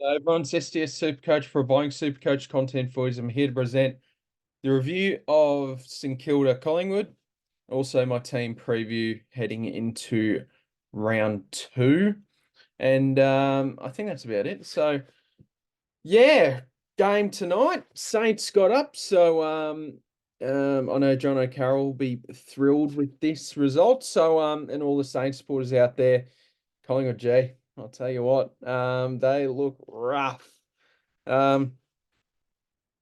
Everyone's SDS SuperCoach providing SuperCoach content for you. I'm here to present the review of St Kilda Collingwood. Also, my team preview heading into round two. And I think that's about it. So, yeah, game tonight. Saints got up. So, I know John O'Carroll will be thrilled with this result. So, and all the Saints supporters out there, Collingwood G, I'll tell you what, they look rough. Um,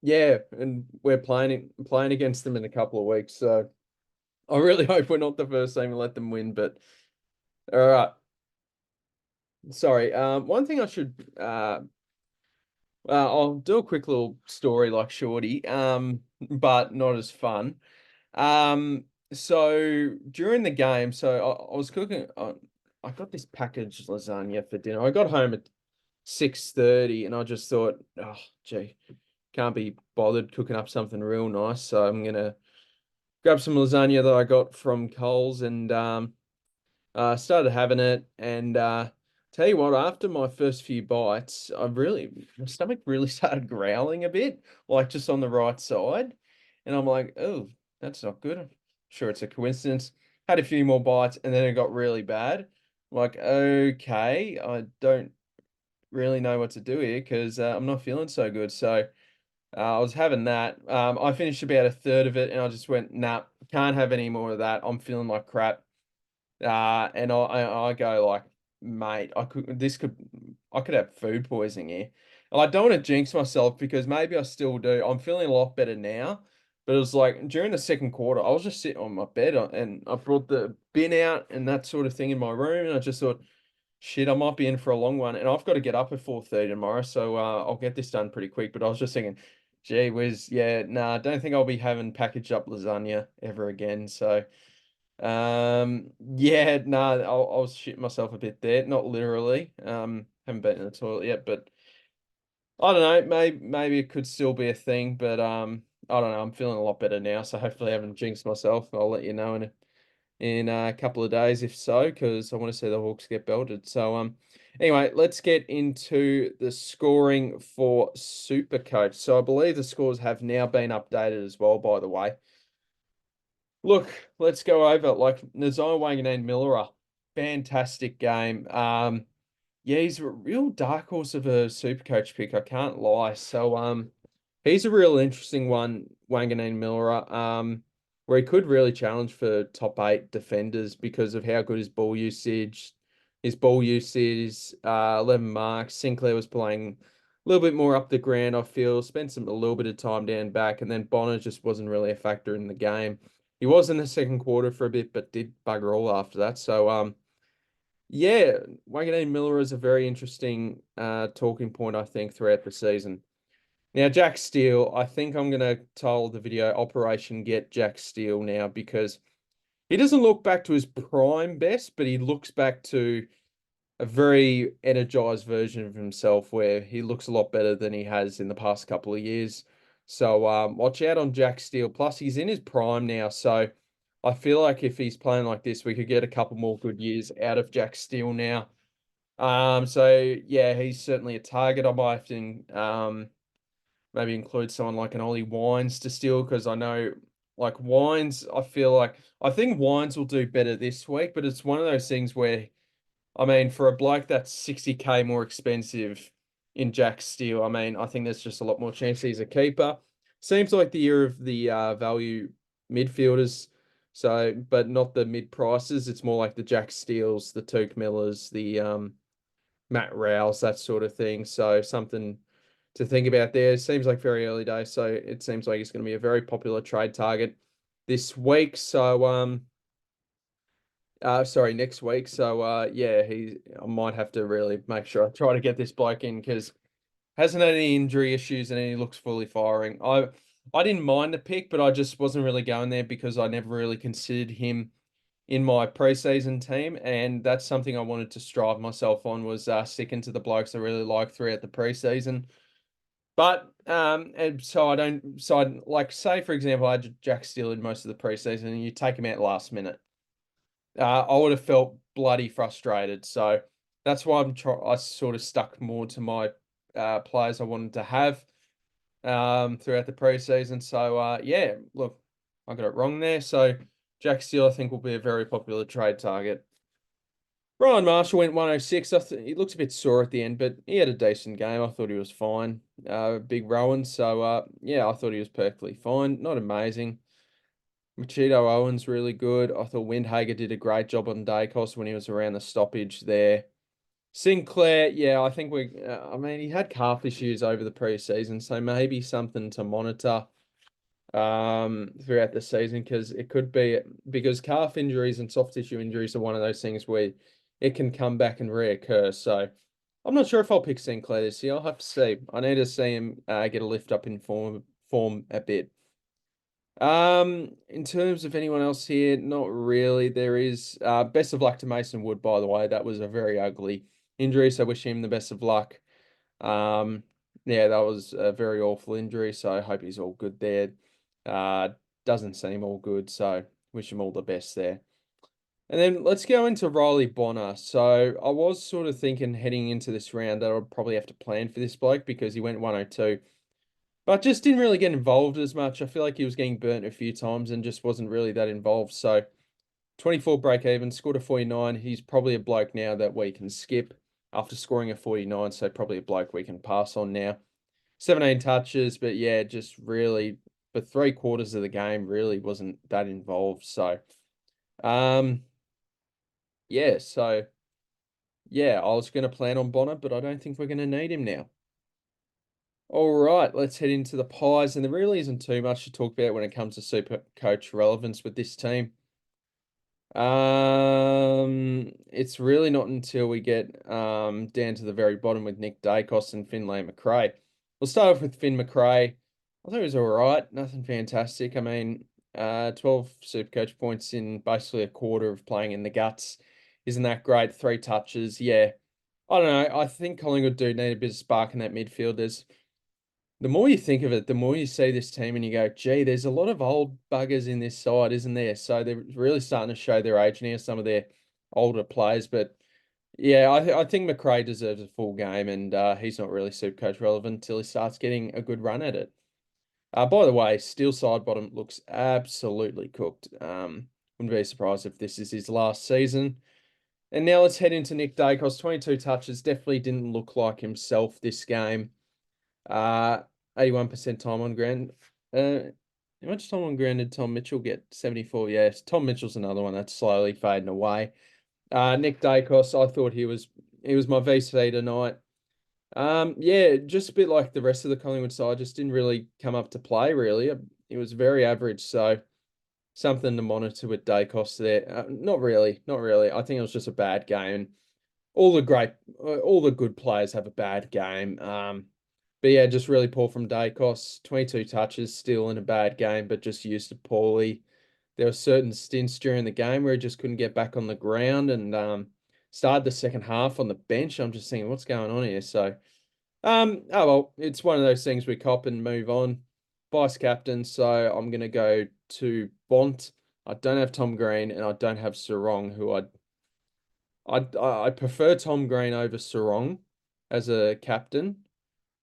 yeah, and we're playing against them in a couple of weeks, so I really hope we're not the first team to let them win. But all right, sorry. One thing I should I'll do a quick little story like Shorty, but not as fun. So during the game, so I was cooking. I got this packaged lasagna for dinner. I got home at 6:30, and I just thought, oh, gee, can't be bothered cooking up something real nice. So I'm gonna grab some lasagna that I got from Coles and started having it. And tell you what, after my first few bites, my stomach really started growling a bit, like just on the right side. And I'm like, oh, that's not good. I'm sure it's a coincidence. Had a few more bites, and then it got really bad. I'm like, okay, I don't really know what to do here because I'm not feeling so good. So I was having that. I finished about a third of it, and I just went, nah, can't have any more of that. I'm feeling like crap. And I go like, mate, I could have food poisoning here. And I don't want to jinx myself because maybe I still do. I'm feeling a lot better now. But it was like during the second quarter, I was just sitting on my bed and I brought the bin out and that sort of thing in my room. And I just thought, shit, I might be in for a long one. And I've got to get up at 4:30 tomorrow. So I'll get this done pretty quick. But I was just thinking, gee whiz, yeah, nah, I don't think I'll be having packaged up lasagna ever again. So yeah, nah, I was shitting myself a bit there. Not literally. Haven't been in the toilet yet, but I don't know. Maybe it could still be a thing, but I don't know. I'm feeling a lot better now, so hopefully I haven't jinxed myself. I'll let you know in a couple of days if so, because I want to see the Hawks get belted. So anyway, let's get into the scoring for SuperCoach. So I believe the scores have now been updated as well, by the way. Look, let's go over like Nazai Wanganeen Miller, fantastic game. Yeah, he's a real dark horse of a super coach pick, I can't lie. So he's a real interesting one, Wanganeen Miller. Where he could really challenge for top eight defenders because of how good his ball usage, 11 marks. Sinclair was playing a little bit more up the ground, I feel, spent a little bit of time down back, and then Bonner just wasn't really a factor in the game. He was in the second quarter for a bit, but did bugger all after that. So yeah, Wanganeen Miller is a very interesting talking point, I think, throughout the season. Now, Jack Steele, I think I'm going to title the video Operation Get Jack Steele now because he doesn't look back to his prime best, but he looks back to a very energized version of himself where he looks a lot better than he has in the past couple of years. So watch out on Jack Steele. Plus, he's in his prime now, so I feel like if he's playing like this, we could get a couple more good years out of Jack Steele now. So yeah, he's certainly a target. I might have to maybe include someone like an Ollie Wines to steal because I know like Wines, I think Wines will do better this week, but it's one of those things where I mean, for a bloke that's 60K more expensive in Jack Steele, I mean, I think there's just a lot more chance he's a keeper. Seems like the year of the value midfielders. So, but not the mid prices. It's more like the Jack Steeles, the Touk Millers, the Matt Rouse, that sort of thing. So something to think about there. It seems like very early days, so it seems like he's going to be a very popular trade target this week. So sorry, next week. So yeah, I might have to really make sure I try to get this bloke in because hasn't had any injury issues and he looks fully firing. I didn't mind the pick, but I just wasn't really going there because I never really considered him in my preseason team, and that's something I wanted to strive myself on was sticking to the blokes I really like throughout the preseason. But and so I don't so I like say for example I had Jack Steele in most of the preseason and you take him out last minute. I would have felt bloody frustrated. So that's why I sort of stuck more to my players I wanted to have throughout the preseason. So, yeah, look, I got it wrong there. So Jack Steele, I think, will be a very popular trade target. Ryan Marshall went 106. He looked a bit sore at the end, but he had a decent game. I thought he was fine. Big Rowan. So, yeah, I thought he was perfectly fine. Not amazing. Machito Owen's really good. I thought Windhager did a great job on Dacos when he was around the stoppage there. Sinclair, yeah, I think I mean, he had calf issues over the preseason, so maybe something to monitor throughout the season because it could be because calf injuries and soft tissue injuries are one of those things where it can come back and reoccur. So I'm not sure if I'll pick Sinclair this year. I'll have to see. I need to see him get a lift up in form a bit. In terms of anyone else here, not really. There is best of luck to Mason Wood, by the way. That was a very ugly injury, so wish him the best of luck. Um, yeah, that was a very awful injury, so I hope he's all good there. Uh, doesn't seem all good, so wish him all the best there. And then let's go into Riley Bonner. So I was sort of thinking heading into this round that I'd probably have to plan for this bloke because he went 102. But just didn't really get involved as much. I feel like he was getting burnt a few times and just wasn't really that involved. So 24 break even, scored a 49. He's probably a bloke now that we can skip after scoring a 49. So probably a bloke we can pass on now. 17 touches, but yeah, just really for 3/4 of the game, really wasn't that involved. So um yeah, I was gonna plan on Bonner, but I don't think we're gonna need him now. All right, let's head into the pies. And there really isn't too much to talk about when it comes to super coach relevance with this team. It's really not until we get down to the very bottom with Nick Dacos and Finlay McRae. We'll start off with Finn McRae. I thought it was all right, nothing fantastic. I mean, 12 super coach points in basically a quarter of playing in the guts. Isn't that great? 3 touches, yeah. I don't know. I think Collingwood do need a bit of spark in that midfield. The more you think of it, the more you see this team and you go, gee, there's a lot of old buggers in this side, isn't there? So they're really starting to show their age now, some of their older players. But yeah, I think McRae deserves a full game and he's not really Supercoach relevant until he starts getting a good run at it. By the way, Steele side bottom looks absolutely cooked. Wouldn't be surprised if this is his last season. And now let's head into Nick Dacos. 22 touches, definitely didn't look like himself this game. 81% time on ground. How much time on ground did Tom Mitchell get? 74. Yes, Tom Mitchell's another one that's slowly fading away. Nick Dacos, I thought he was my VC tonight. Yeah, just a bit like the rest of the Collingwood side, just didn't really come up to play. Really, it was very average. So something to monitor with Dacos there. Not really, not really. I think it was just a bad game. All the good players have a bad game. But yeah, just really poor from Dacos. 22 touches, still in a bad game, but just used it poorly. There were certain stints during the game where he just couldn't get back on the ground and started the second half on the bench. I'm just thinking, what's going on here? So, oh well, it's one of those things we cop and move on. Vice captain, so I'm gonna go to Bont. I don't have Tom Green and I don't have Sarong, who I prefer Tom Green over Sarong as a captain.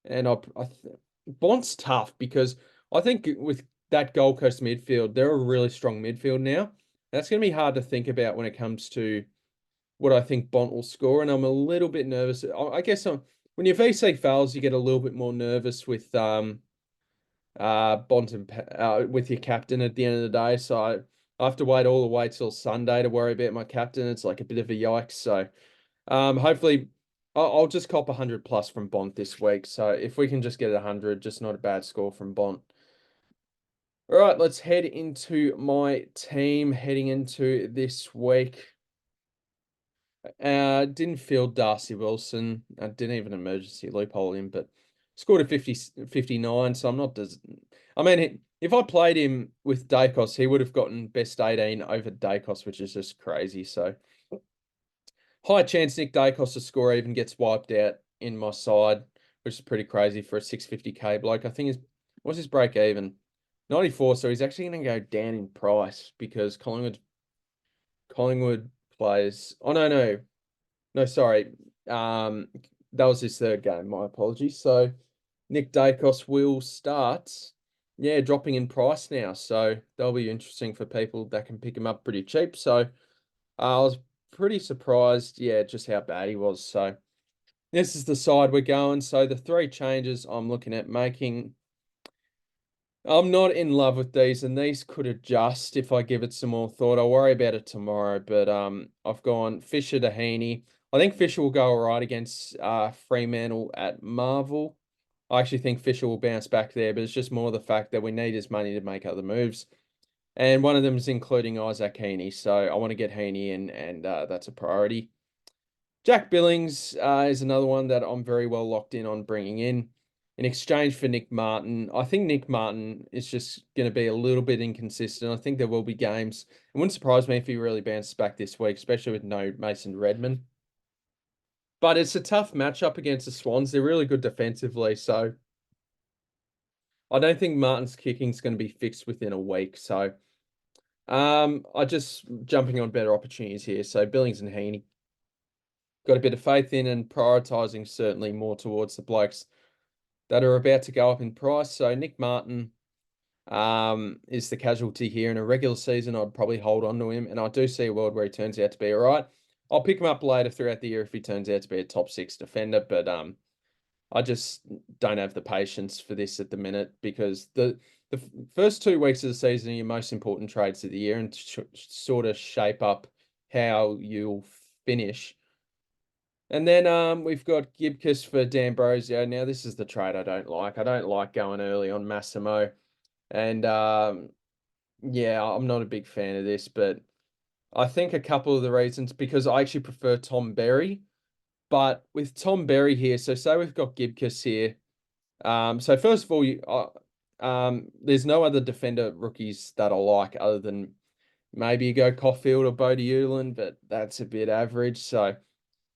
And Bont's tough because I think with that Gold Coast midfield, they're a really strong midfield now. That's going to be hard to think about when it comes to what I think Bont will score. And I'm a little bit nervous. I guess when your VC fails, you get a little bit more nervous with Bont and with your captain at the end of the day. So I have to wait all the way till Sunday to worry about my captain. It's like a bit of a yikes. So hopefully I'll just cop 100 plus from Bont this week. So if we can just get 100, just not a bad score from Bont. All right, let's head into my team heading into this week. Didn't field Darcy Wilson. I didn't even emergency loophole him, but scored a 59. So I'm not. I mean, if I played him with Dacos, he would have gotten best 18 over Dacos, which is just crazy. So high chance Nick Dacos to score even gets wiped out in my side, which is pretty crazy for a 650k bloke. I think what's his break even? 94, so he's actually going to go down in price because Collingwood plays. Oh no, sorry. That was his third game, my apologies. So Nick Dacos will start, yeah, dropping in price now. So that'll be interesting for people that can pick him up pretty cheap. So I was pretty surprised, yeah, just how bad he was. So this is the side we're going. So the three changes I'm looking at making, I'm not in love with these, and these could adjust if I give it some more thought. I'll worry about it tomorrow, but I've gone Fisher to Heaney. I think Fisher will go all right against Fremantle at Marvel. I actually think Fisher will bounce back there, but it's just more the fact that we need his money to make other moves. And one of them is including Isaac Heaney, so I want to get Heaney in, and that's a priority. Jack Billings is another one that I'm very well locked in on bringing in exchange for Nick Martin. I think Nick Martin is just going to be a little bit inconsistent. I think there will be games. It wouldn't surprise me if he really bounces back this week, especially with no Mason Redmond. But it's a tough matchup against the Swans. They're really good defensively, so I don't think Martin's kicking is going to be fixed within a week. So I just jumping on better opportunities here. So Billings and Heaney. Got a bit of faith in and prioritising certainly more towards the blokes that are about to go up in price. So Nick Martin is the casualty here. In a regular season, I'd probably hold on to him. And I do see a world where he turns out to be all right. I'll pick him up later throughout the year if he turns out to be a top 6 defender. But I just don't have the patience for this at the minute because the first 2 weeks of the season are your most important trades of the year and sort of shape up how you'll finish. And then we've got Gibcus for D'Ambrosio. Now, this is the trade I don't like. I don't like going early on Massimo. And yeah, I'm not a big fan of this, but I think a couple of the reasons, because I actually prefer Tom Berry. But with Tom Berry here, so say we've got Gibcus here. So first of all, there's no other defender rookies that I like other than maybe you go Caulfield or Bodie Ulan, but that's a bit average. So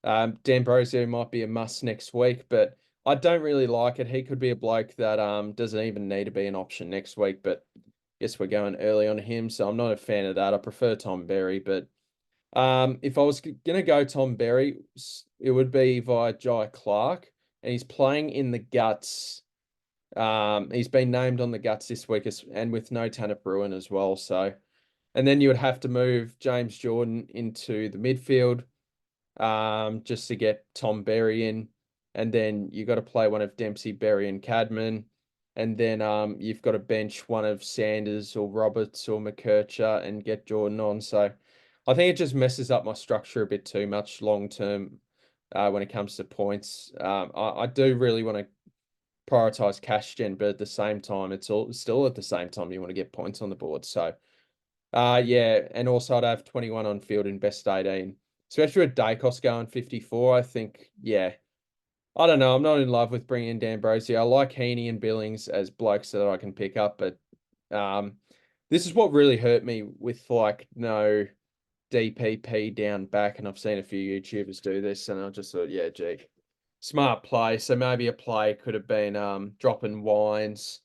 D'Ambrosio might be a must next week, but I don't really like it. He could be a bloke that doesn't even need to be an option next week, but I guess we're going early on him, so I'm not a fan of that. I prefer Tom Berry, but if I was going to go Tom Berry, it would be via Jai Clark, and he's playing in the guts. He's been named on the guts this week, and with no Tanner Bruin as well. So, and then you would have to move James Jordan into the midfield just to get Tom Berry in. And then you got to play one of Dempsey, Berry, and Cadman. And then you've got to bench one of Sanders or Roberts or McKercher and get Jordan on. So I think it just messes up my structure a bit too much long term when it comes to points. I do really want to prioritize cash gen, but at the same time, it's all still at the same time you want to get points on the board. So yeah, and also I'd have 21 on field in best 18. Especially with Dacos going 54, I think, yeah. I don't know. I'm not in love with bringing in D'Ambrosio. I like Heaney and Billings as blokes that I can pick up, but this is what really hurt me with like no DPP down back, and I've seen a few YouTubers do this, and I just thought, yeah, gee, smart play. So maybe a play could have been dropping Wines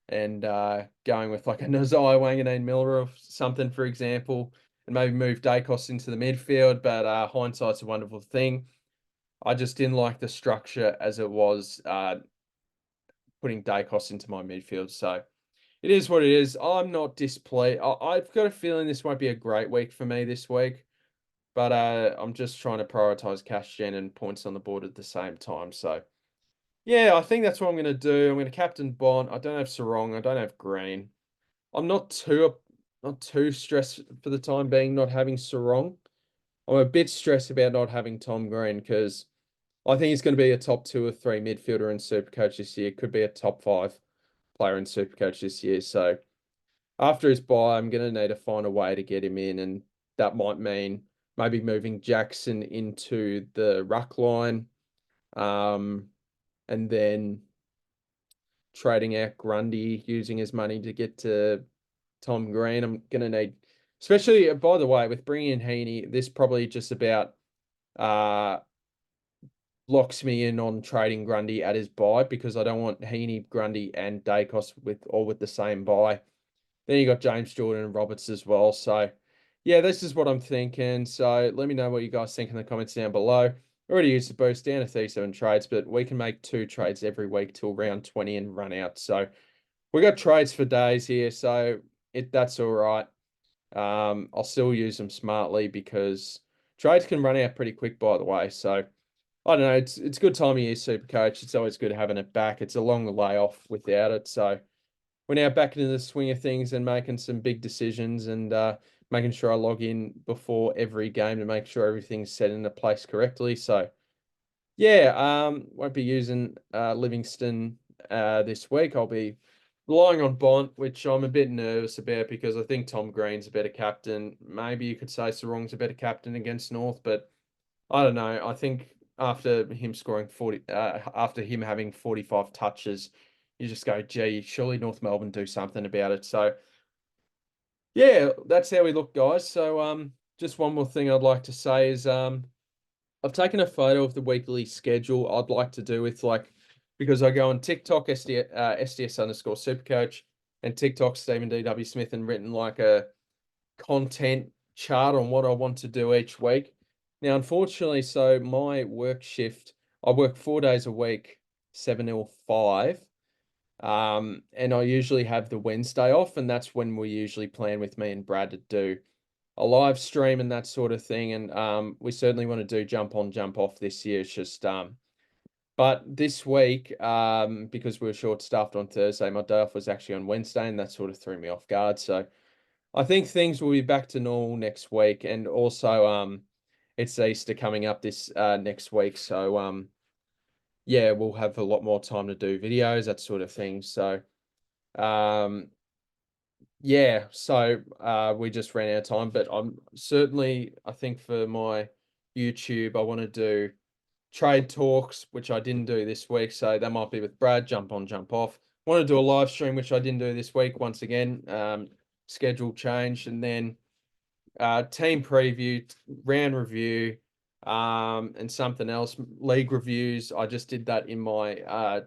and going with like a Nazai Wanganeen Miller or something, for example, and maybe move Dacos into the midfield. But hindsight's a wonderful thing. I just didn't like the structure as it was putting Dacos into my midfield. So it is what it is. I'm not displeased. I've got a feeling this won't be a great week for me this week, but I'm just trying to prioritize cash gen and points on the board at the same time. So yeah, I think that's what I'm going to do. I'm going to captain Bond. I don't have Sarong. I don't have Green. I'm not too stressed for the time being not having Sarong. I'm a bit stressed about not having Tom Green because I think he's going to be a top 2 or 3 midfielder in Supercoach this year. Could be a top 5 player in Supercoach this year. So after his bye, I'm going to need to find a way to get him in, and that might mean maybe moving Jackson into the ruck line, and then trading out Grundy, using his money to get to Tom Green. I'm going to need, especially, by the way, with bringing in Heaney, this probably just about locks me in on trading Grundy at his buy because I don't want Heaney, Grundy, and Dacos with the same buy. Then you got James Jordan and Roberts as well. So, yeah, this is what I'm thinking. So let me know what you guys think in the comments down below. already used the boost down to 37 trades, but we can make 2 trades every week till round 20 and run out. So we got trades for days here, so that's all right. I'll still use them smartly because trades can run out pretty quick, by the way. So I don't know. It's a good time of year, SuperCoach. It's always good having it back. It's a long layoff without it, so we're now back into the swing of things and making some big decisions and making sure I log in before every game to make sure everything's set into place correctly. So yeah, won't be using Livingston this week. I'll be relying on Bont, which I'm a bit nervous about because I think Tom Green's a better captain. Maybe you could say Sarong's a better captain against North, but I don't know. I think after him scoring 40, after him having 45 touches, you just go, gee, surely North Melbourne do something about it. So yeah, that's how we look, guys. So just one more thing I'd like to say is I've taken a photo of the weekly schedule I'd like to do with because I go on TikTok, SDS underscore Supercoach, and TikTok Stephen DW Smith, and written like a content chart on what I want to do each week. Now, unfortunately, so my work shift, I work 4 days a week, 7 till 5. And I usually have the Wednesday off, and that's when we usually plan with me and Brad to do a live stream and that sort of thing. And we certainly want to do jump on, jump off this year. It's just but this week, because we were short staffed on Thursday, my day off was actually on Wednesday, and that sort of threw me off guard. So I think things will be back to normal next week. And also it's Easter coming up this next week. So yeah, we'll have a lot more time to do videos, that sort of thing. So um yeah, so we just ran out of time, but I'm certainly, I think for my YouTube, I want to do trade talks, which I didn't do this week. So that might be with Brad, jump on, jump off. Want to do a live stream, which I didn't do this week. Once again, schedule change, and then team preview, round review, and something else, league reviews. I just did that in my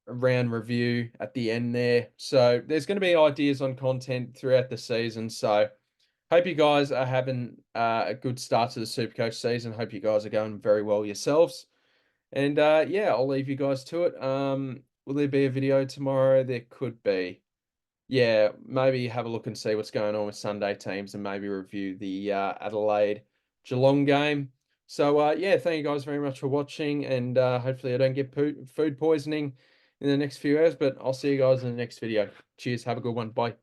round review at the end there. So there's going to be ideas on content throughout the season. So hope you guys are having a good start to the Supercoach season. Hope you guys are going very well yourselves. And yeah, I'll leave you guys to it. Will there be a video tomorrow? There could be. Yeah, maybe have a look and see what's going on with Sunday teams and maybe review the Adelaide Geelong game. So yeah, thank you guys very much for watching, and hopefully I don't get food poisoning in the next few hours, but I'll see you guys in the next video. Cheers, have a good one, bye.